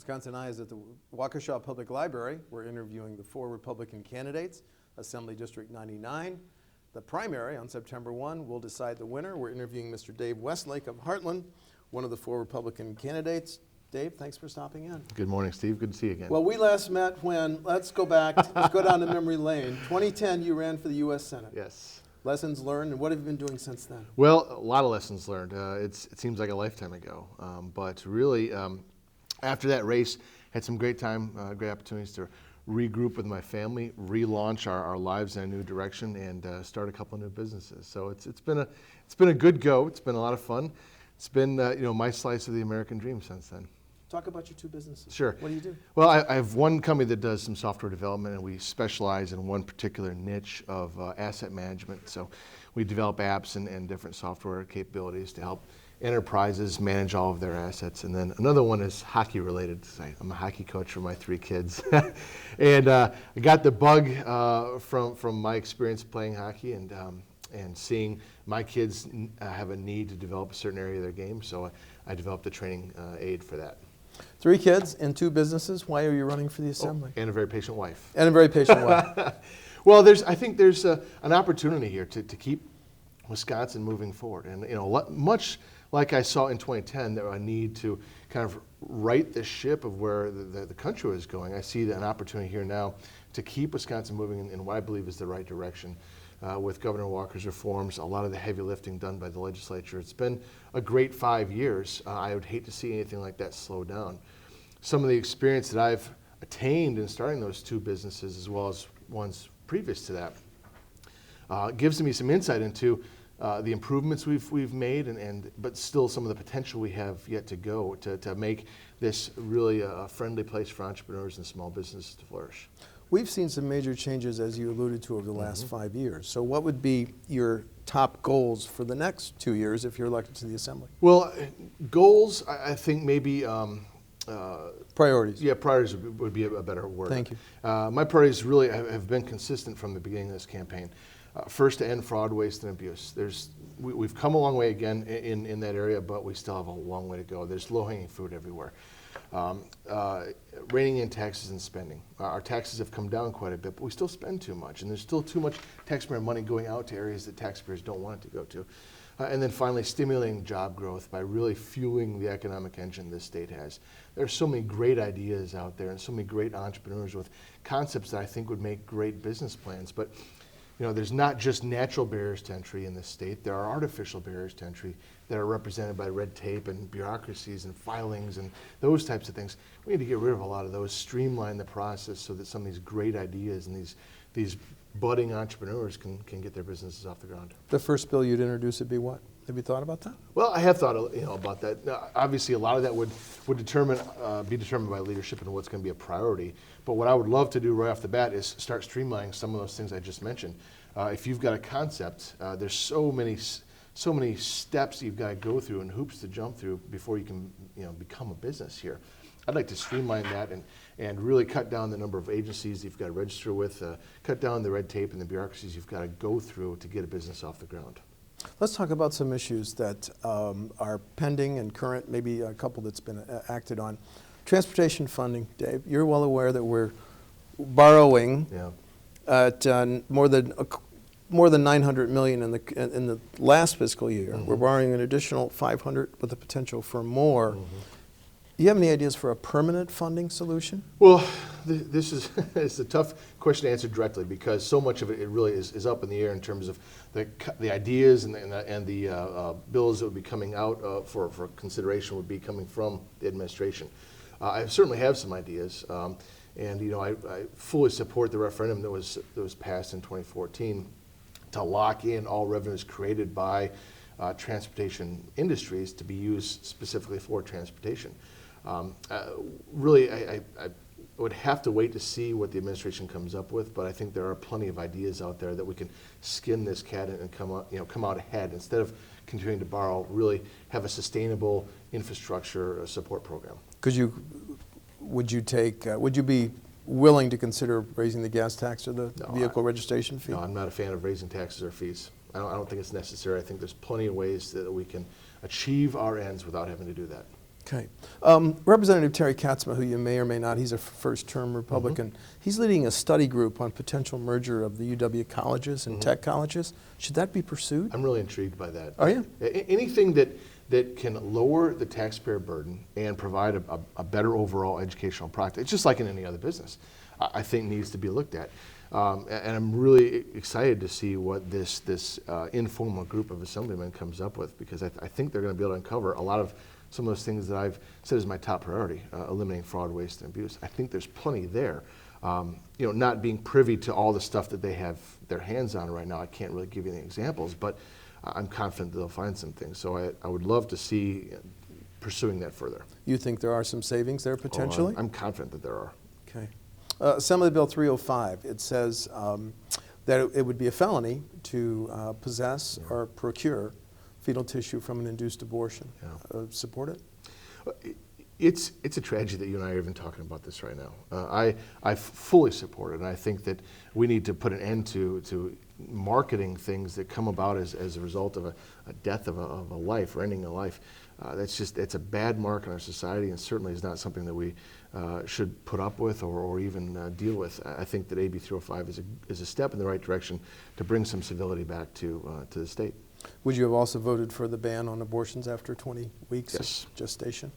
Wisconsin Eye is at the Waukesha Public Library. We're interviewing the 4 Republican candidates, Assembly District 99. The primary on September 1 will decide the winner. We're interviewing Mr. Dave Westlake of Heartland, one of the 4 Republican candidates. Dave, thanks for stopping in. Good morning, Steve. Good to see you again. Well, we last met when, let's go back, let's go down to memory lane. 2010, you ran for the U.S. Senate. Yes. Lessons learned, and what have you been doing since then? Well, a lot of lessons learned. It seems like a lifetime ago, but really, after that race, had some great great opportunities to regroup with my family, relaunch our lives in a new direction, and start a couple of new businesses. So it's been a good go. It's been a lot of fun. It's been my slice of the American dream since then. Talk about your 2 businesses. Sure. What do you do? Well, I have one company that does some software development, and we specialize in one particular niche of asset management. So we develop apps and different software capabilities to help enterprises manage all of their assets. And then another one is hockey related. I'm a hockey coach for my 3 kids. And I got the bug from my experience playing hockey and seeing my kids have a need to develop a certain area of their game. So I developed a training aid for that. 3 kids and 2 businesses. Why are you running for the Assembly? And a very patient wife. And a very patient wife. Well, I think there's an opportunity here to keep Wisconsin moving forward. And much like I saw in 2010, there was a need to kind of right the ship of where the country was going. I see an opportunity here now to keep Wisconsin moving in what I believe is the right direction. With Governor Walker's reforms, a lot of the heavy lifting done by the legislature. It's been a great 5 years. I would hate to see anything like that slow down. Some of the experience that I've attained in starting those 2 businesses, as well as ones previous to that, gives me some insight into the improvements we've made, but still some of the potential we have yet to go to make this really a friendly place for entrepreneurs and small businesses to flourish. We've seen some major changes, as you alluded to, over the last 5 years. So what would be your top goals for the next 2 years if you're elected to the Assembly? Well, goals, I think maybe... priorities. Yeah, priorities would be a better word. Thank you. My priorities really have been consistent from the beginning of this campaign. First, to end fraud, waste, and abuse. We've come a long way again in that area, but we still have a long way to go. There's low-hanging fruit everywhere. Reining in taxes and spending. Our taxes have come down quite a bit, but we still spend too much, and there's still too much taxpayer money going out to areas that taxpayers don't want it to go to. And then finally, stimulating job growth by really fueling the economic engine this state has. There are so many great ideas out there and so many great entrepreneurs with concepts that I think would make great business plans, but there's not just natural barriers to entry in this state. There are artificial barriers to entry that are represented by red tape and bureaucracies and filings and those types of things. We need to get rid of a lot of those, streamline the process so that some of these great ideas and these budding entrepreneurs can get their businesses off the ground. The first bill you'd introduce would be what? Have you thought about that? Well, I have thought about that. Now, obviously, a lot of that would be determined by leadership and what's going to be a priority. But what I would love to do right off the bat is start streamlining some of those things I just mentioned. If you've got a concept, there's so many steps you've got to go through and hoops to jump through before you can become a business here. I'd like to streamline that and really cut down the number of agencies you've got to register with, cut down the red tape and the bureaucracies you've got to go through to get a business off the ground. Let's talk about some issues that are pending and current, maybe a couple that's been acted on. Transportation funding, Dave, you're well aware that we're borrowing at more than $900 million in the last fiscal year. We're borrowing an additional $500 with the potential for more. Do you have any ideas for a permanent funding solution? Well, this is it's a tough question to answer directly because so much of it really is up in the air in terms of the ideas and the bills that would be coming out for consideration would be coming from the administration. I certainly have some ideas, and I fully support the referendum that was passed in 2014 to lock in all revenues created by transportation industries to be used specifically for transportation. Really, I would have to wait to see what the administration comes up with, but I think there are plenty of ideas out there that we can skin this cat and come out ahead instead of continuing to borrow. Really have a sustainable infrastructure support program. Would you be willing to consider raising the gas tax or the vehicle registration fee? No, I'm not a fan of raising taxes or fees. I don't think it's necessary. I think there's plenty of ways that we can achieve our ends without having to do that. Okay. Representative Terry Katzma, who you may or may not, he's a first-term Republican. He's leading a study group on potential merger of the UW colleges and tech colleges. Should that be pursued? I'm really intrigued by that. Are you? Anything that can lower the taxpayer burden and provide a better overall educational product, it's just like in any other business, I think needs to be looked at. And I'm really excited to see what this informal group of assemblymen comes up with, because I think they're going to be able to uncover a lot of some of those things that I've said is my top priority, eliminating fraud, waste, and abuse. I think there's plenty there. Not being privy to all the stuff that they have their hands on right now, I can't really give you any examples, but I'm confident that they'll find some things. So I would love to see pursuing that further. You think there are some savings there potentially? I'm confident that there are. Okay. Assembly Bill 305, it says that it would be a felony to possess or procure fetal tissue from an induced abortion. Yeah. Support it? It's a tragedy that you and I are even talking about this right now. I fully support it, and I think that we need to put an end to marketing things that come about as a result of a death of a life or ending a life. It's a bad mark on our society, and certainly is not something that we should put up with or even deal with. I think that AB 305 is a step in the right direction to bring some civility back to the state. Would you have also voted for the ban on abortions after 20 weeks Yes. of gestation?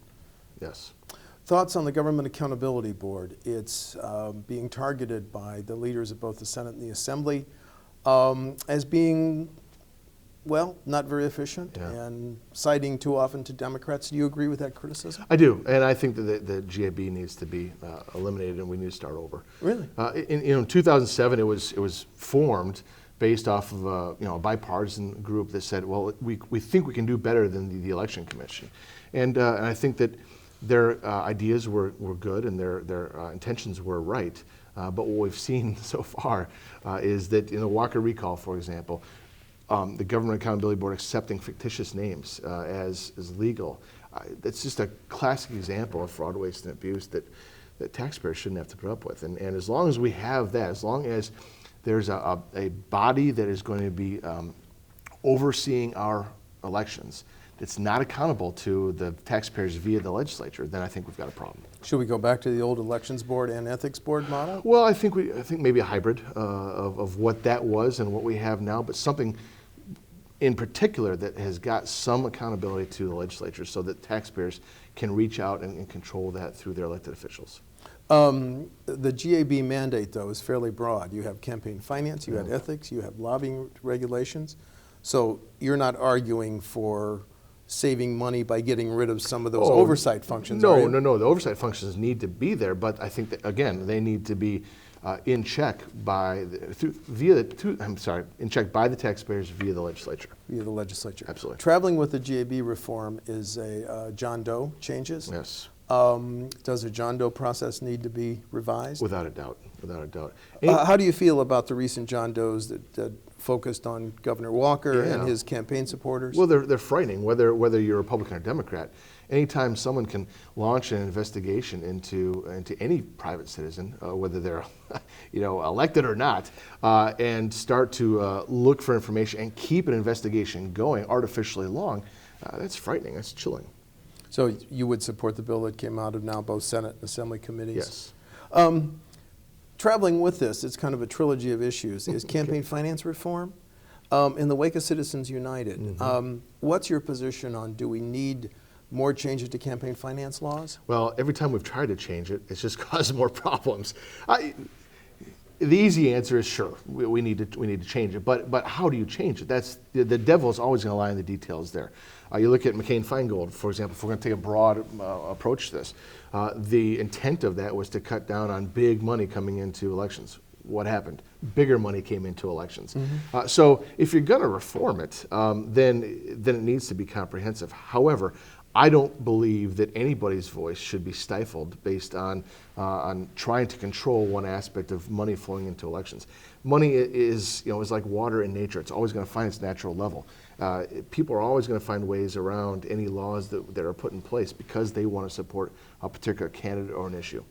Yes. Thoughts on the Government Accountability Board? It's being targeted by the leaders of both the Senate and the Assembly as being, well, not very efficient and citing too often to Democrats. Do you agree with that criticism? I do, and I think that the GAB needs to be eliminated, and we need to start over. Really? In 2007, it was formed based off of a bipartisan group that said, well, we think we can do better than the Election Commission, and I think that their ideas were good and their intentions were right, but what we've seen so far is that in the Walker recall, for example, the Government Accountability Board accepting fictitious names as legal. That's just a classic example of fraud, waste, and abuse that taxpayers shouldn't have to put up with. And as long as we have that, as long as there's a body that is going to be overseeing our elections that's not accountable to the taxpayers via the legislature, then I think we've got a problem. Should we go back to the old Elections Board and Ethics Board model? Well, I think maybe a hybrid of what that was and what we have now, but something in particular that has got some accountability to the legislature so that taxpayers can reach out and control that through their elected officials. The GAB mandate, though, is fairly broad. You have campaign finance, you have ethics, you have lobbying regulations. So you're not arguing for saving money by getting rid of some of those oversight functions, are you? No. The oversight functions need to be there, but I think that, again, they need to be in check by in check by the taxpayers via the legislature. Via the legislature. Absolutely. Traveling with the GAB reform is a John Doe changes. Yes. Does the John Doe process need to be revised? Without a doubt. Without a doubt. How do you feel about the recent John Does that focused on Governor Walker and his campaign supporters? Well, they're frightening, whether you're Republican or Democrat. Anytime someone can launch an investigation into any private citizen, whether they're elected or not, and start to look for information and keep an investigation going artificially long, that's frightening. That's chilling. So you would support the bill that came out of now both Senate and Assembly committees? Yes. Traveling with this, it's kind of a trilogy of issues, is campaign finance reform. In the wake of Citizens United, what's your position on, do we need more changes to campaign finance laws? Well, every time we've tried to change it, it's just caused more problems. The easy answer is sure, we need to change it, but how do you change it? That's the devil is always going to lie in the details there. You look at McCain-Feingold, for example. If we're going to take a broad approach to this, the intent of that was to cut down on big money coming into elections. What happened? Bigger money came into elections. So if you're going to reform it, then it needs to be comprehensive. However, I don't believe that anybody's voice should be stifled based on trying to control one aspect of money flowing into elections. Money is like water in nature. It's always going to find its natural level. People are always going to find ways around any laws that are put in place because they want to support a particular candidate or an issue.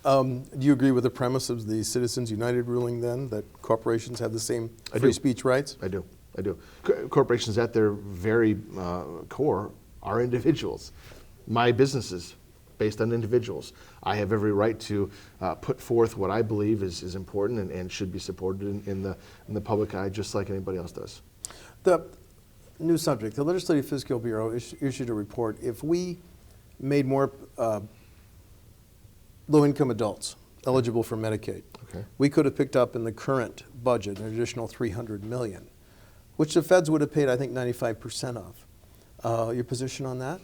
Do you agree with the premise of the Citizens United ruling then, that corporations have the same free speech rights? I do. Corporations at their very core are individuals. my businesses based on individuals. I have every right to put forth what I believe is important and should be supported in the public eye, just like anybody else does. The new subject, the Legislative Fiscal Bureau issued a report. If we made more low-income adults eligible for Medicaid, Okay. we could have picked up in the current budget an additional $300 million, which the feds would have paid, I think, 95% of. Your position on that?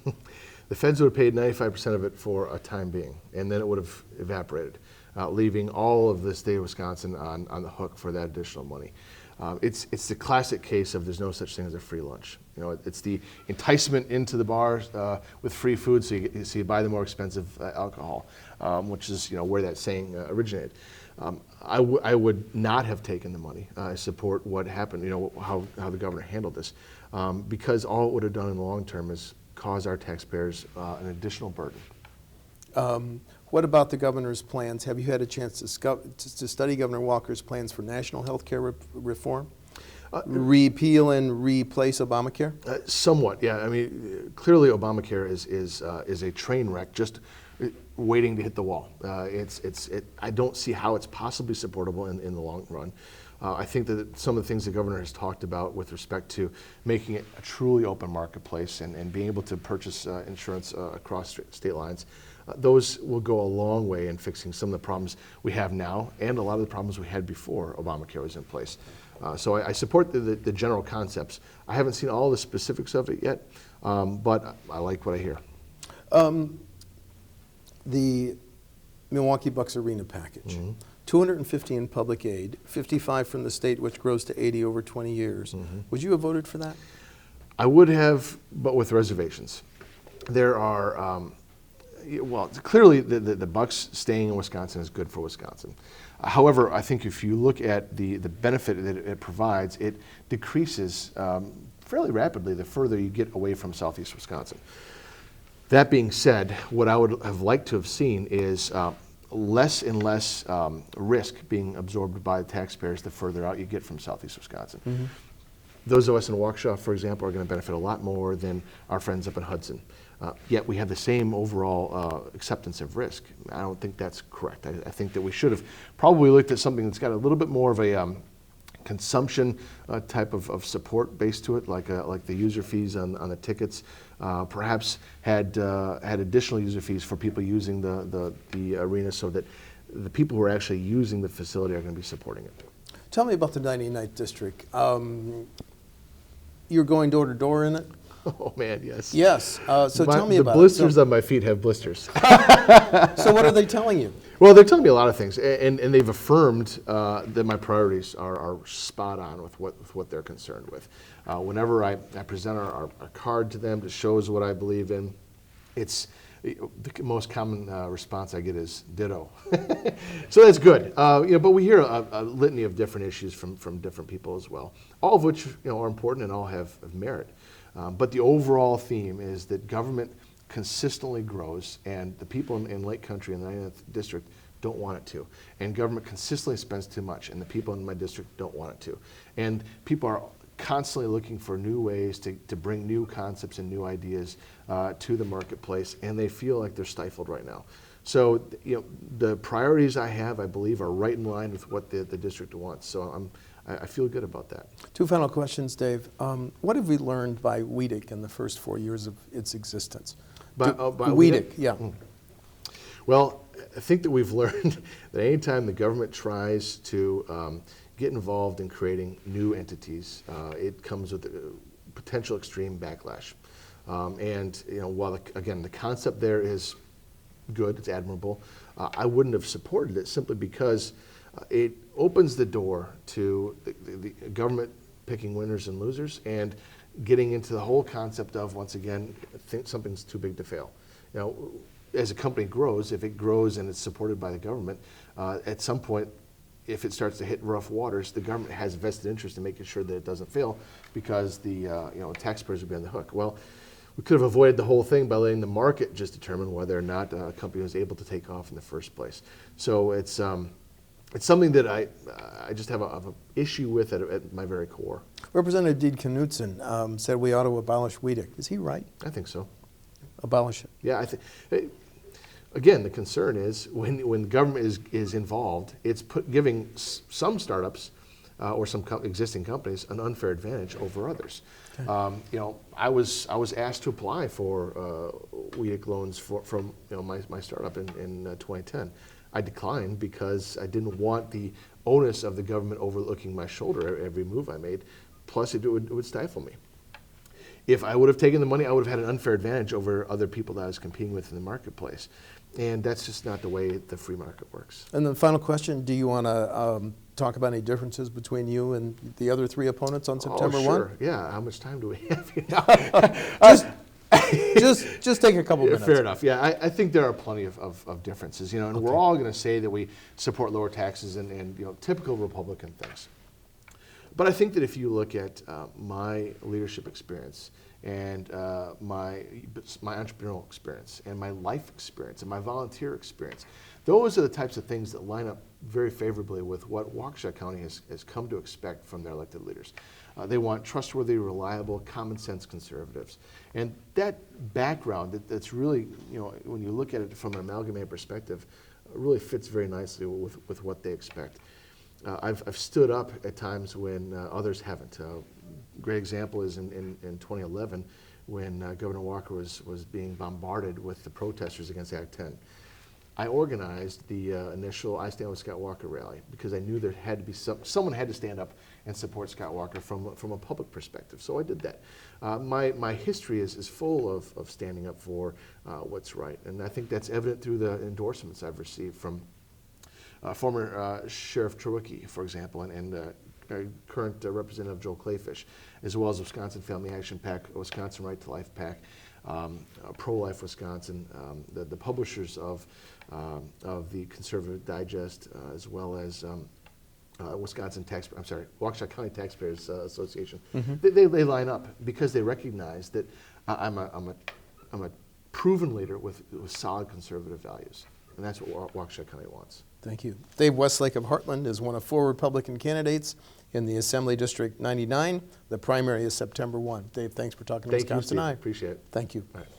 The feds would have paid 95% of it for a time being, and then it would have evaporated, leaving all of the state of Wisconsin on the hook for that additional money. It's the classic case of there's no such thing as a free lunch. You know, it's the enticement into the bars with free food, so you buy the more expensive alcohol, which is where that saying originated. I would not have taken the money. I support what happened. How the governor handled this, because all it would have done in the long term is cause our taxpayers an additional burden. What about the governor's plans? Have you had a chance to study Governor Walker's plans for national health care reform? Repeal and replace Obamacare? Somewhat, yeah. I mean, clearly Obamacare is a train wreck, just waiting to hit the wall. I don't see how it's possibly supportable in the long run. I think that some of the things the governor has talked about with respect to making it a truly open marketplace and being able to purchase insurance across state lines, those will go a long way in fixing some of the problems we have now and a lot of the problems we had before Obamacare was in place. So I support the general concepts. I haven't seen all the specifics of it yet, but I like what I hear. The Milwaukee Bucks Arena package. Mm-hmm. 250 in public aid, 55 from the state, which grows to 80 over 20 years. Mm-hmm. Would you have voted for that? I would have, but with reservations. There are, clearly the Bucks staying in Wisconsin is good for Wisconsin. However, I think if you look at the benefit that it provides, it decreases fairly rapidly the further you get away from southeast Wisconsin. That being said, what I would have liked to have seen is less and less risk being absorbed by the taxpayers the further out you get from southeast Wisconsin. Mm-hmm. Those of us in Waukesha, for example, are going to benefit a lot more than our friends up in Hudson. Yet we have the same overall acceptance of risk. I don't think that's correct. I think that we should have probably looked at something that's got a little bit more of a consumption type of support base to it, like the user fees on the tickets. Perhaps had additional user fees for people using the arena, so that the people who are actually using the facility are going to be supporting it. Tell me about the 99th district. You're going door to door in it? Oh man, yes. Yes. So tell me about the blisters on my feet have blisters. So what are they telling you? Well, they're telling me a lot of things, and they've affirmed that my priorities are spot on with what they're concerned with. Whenever I present our card to them that shows what I believe in, it's the most common response I get is ditto. So that's good. But we hear a litany of different issues from different people as well, all of which are important and all have merit. But the overall theme is that government consistently grows, and the people in Lake Country in the 99th district don't want it to. And government consistently spends too much, and the people in my district don't want it to. And people are constantly looking for new ways to bring new concepts and new ideas to the marketplace, and they feel like they're stifled right now. So the priorities I have, I believe, are right in line with what the district wants. So I feel good about that. Two final questions, Dave. What have we learned by WEDC in the first 4 years of its existence? By WEDC, yeah. Well, I think that we've learned that anytime the government tries to get involved in creating new entities, it comes with a potential extreme backlash. While the concept there is good, it's admirable, I wouldn't have supported it simply because it opens the door to the government picking winners and losers and getting into the whole concept of, once again, think something's too big to fail. As a company grows, if it grows and it's supported by the government, at some point, if it starts to hit rough waters, the government has a vested interest in making sure that it doesn't fail, because the taxpayers would be on the hook. Well, we could have avoided the whole thing by letting the market just determine whether or not a company was able to take off in the first place. So it's something that I just have an issue with at my very core. Representative Dean Knutson said we ought to abolish WEDC. Is he right? I think so. Abolish it. Yeah, I think. Again, the concern is when the government is involved, it's giving some startups or some existing companies an unfair advantage over others. Okay. You know, I was asked to apply for WEDC loans from my startup in 2010. I declined because I didn't want the onus of the government overlooking my shoulder every move I made. Plus, it would stifle me. If I would have taken the money, I would have had an unfair advantage over other people that I was competing with in the marketplace. And that's just not the way the free market works. And the final question, do you want to talk about any differences between you and the other three opponents on September 1? Sure. Yeah, how much time do we have? Just take a couple minutes. Fair enough. Yeah, I think there are plenty of differences, and we're all going to say that we support lower taxes and typical Republican things. But I think that if you look at my leadership experience and my entrepreneurial experience and my life experience and my volunteer experience, those are the types of things that line up very favorably with what Waukesha County has come to expect from their elected leaders. They want trustworthy, reliable, common sense conservatives. And that background, that's really, when you look at it from an amalgamated perspective, really fits very nicely with what they expect. I've stood up at times when others haven't. Great example is in 2011 when Governor Walker was being bombarded with the protesters against Act 10. I organized the initial I Stand with Scott Walker rally because I knew there had to be someone had to stand up and support Scott Walker from a public perspective. So I did that. My history is full of standing up for what's right, and I think that's evident through the endorsements I've received from former Sheriff Trewicki, for example, and current Representative Joel Clayfish, as well as Wisconsin Family Action PAC, Wisconsin Right to Life PAC, Pro-Life Wisconsin, the publishers of the Conservative Digest, as well as Waukesha County Taxpayers Association. Mm-hmm. They line up because they recognize that I'm a proven leader with solid conservative values, and that's what Waukesha County wants. Thank you. Dave Westlake of Heartland is one of 4 Republican candidates in the Assembly District 99. The primary is September 1. Dave, thanks for talking to Wisconsin Tonight. Appreciate it. Thank you. All right.